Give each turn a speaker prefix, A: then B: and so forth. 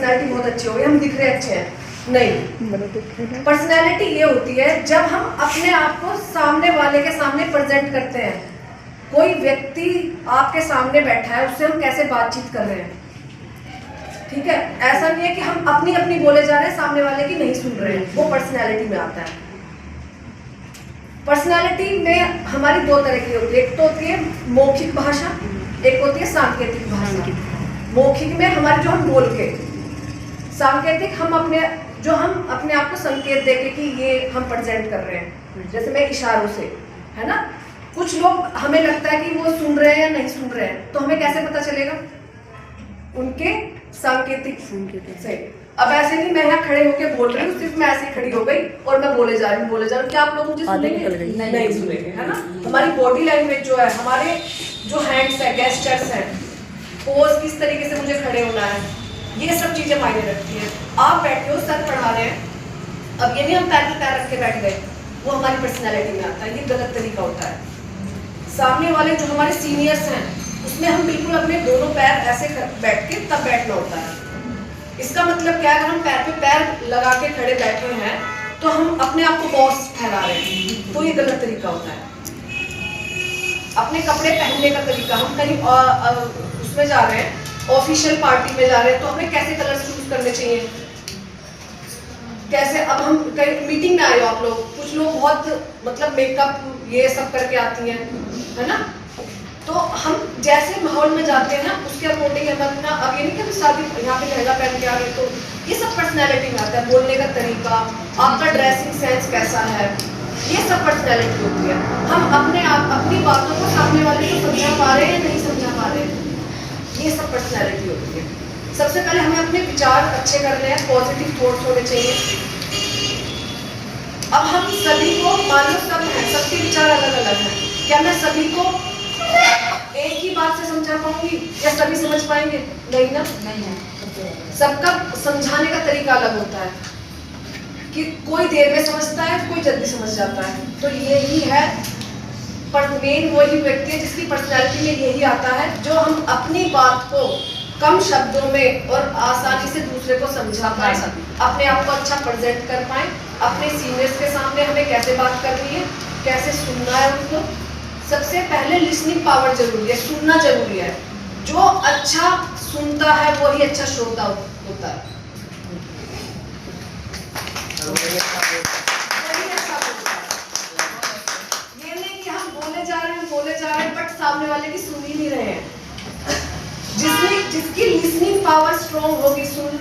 A: Personality बहुत अच्छी हो गई, हम दिख रहे अच्छे हैं, नहीं। पर्सनैलिटी ये होती है जब हम अपने आप को सामने वाले के सामने प्रेजेंट करते हैं। कोई व्यक्ति आपके सामने बैठा है, उससे हम कैसे बातचीत कर रहे हैं, ठीक है। ऐसा नहीं है कि हम अपनी अपनी बोले जा रहे हैं, सामने वाले की नहीं सुन रहे हैं, वो पर्सनैलिटी में आता है। पर्सनैलिटी में हमारी दो तरह की होती है, एक तो होती है मौखिक भाषा, एक होती है सांकेतिक भाषा। मौखिक में हमारे जो हम बोल के, सांकेतिक हम अपने आप को संकेत देके कि ये हम प्रेजेंट कर रहे हैं, जैसे मैं इशारों से, है ना। कुछ लोग हमें लगता है कि वो सुन रहे हैं या नहीं सुन रहे हैं, तो हमें कैसे पता चलेगा? उनके सांकेतिक से। अब ऐसे नहीं मैं यहाँ खड़े होकर बोल रही हूँ, सिर्फ मैं ऐसे खड़ी हो गई और मैं बोले जा रही हूँ, क्या आप लोग मुझे सुनेंगे? नहीं सुनेंगे, है ना। हमारी बॉडी लैंग्वेज जो है, हमारे जो हैंड्स है, गेस्चर्स हैं, पोज किस तरीके से मुझे खड़े होना है, ये सब चीजें मायने रखती हैं। आप बैठे हो, सर पढ़ा रहे हैं, अब ये नहीं हम पैर पे पैर रख के बैठ गए, वो हमारी पर्सनैलिटी में आता है, ये गलत तरीका होता है। सामने वाले जो हमारे सीनियर्स हैं, उसमें हम बिल्कुल अपने दोनों पैर ऐसे बैठ के तब बैठना होता है। इसका मतलब क्या है? अगर हम पैर पे पैर लगा के खड़े बैठे हैं तो हम अपने आप को बॉस ठहरा रहे हैं, तो ये गलत तरीका होता है। अपने कपड़े पहनने का तरीका, हम कहीं उसमें जा रहे हैं, ऑफिशियल पार्टी में जा रहे हैं, तो हमें कैसे कलर चूज करने चाहिए, कैसे। अब हम कहीं मीटिंग में आए हो आप लोग, कुछ लोग बहुत मेकअप ये सब करके आती हैं, है ना। तो हम जैसे माहौल में जाते हैं उसके अकॉर्डिंग हम अपना, अब ये नहीं कि शादी यहाँ पे लहंगा पहन के आ रहे, तो ये सब पर्सनैलिटी में आता है। बोलने का तरीका, आपका ड्रेसिंग सेंस कैसा है, ये सब पर्सनैलिटी होती है। हम अपने आप अपनी बातों को सामने वाले को समझा पा रहे हैं, नहीं समझा पा रहे हैं, ये सब पर्सनैलिटी होती है। सबसे पहले हमें अपने विचार अच्छे करने हैं, पॉजिटिव थॉट्स होने चाहिए। अब हम सभी को, मान लो सब हैं, सबके विचार अलग अलग हैं, क्या मैं सभी को एक ही बात से समझा पाऊंगी या सभी समझ पाएंगे? नहीं ना, नहीं है। सबका समझाने का तरीका अलग होता है, कि कोई देर में समझता है, कोई जल्दी समझ जाता है। तो यही है, पर मेन वही व्यक्ति है जिसकी पर्सनैलिटी में यही आता है, जो हम अपनी बात को कम शब्दों में और आसानी से दूसरे को समझा पाए, अपने आप को अच्छा प्रेजेंट कर पाए। अपने सीनियर्स के सामने हमें कैसे बात करनी है, कैसे सुनना है उनको। सबसे पहले लिसनिंग पावर जरूरी है, सुनना जरूरी है। जो अच्छा सुनता है वही अच्छा श्रोता होता है। ये नहीं कि हम बोले जा रहे हैं बट सामने वाले की सुन ही नहीं रहे हैं। जिसकी लिसनिंग पावर स्ट्रॉन्ग होगी, सुन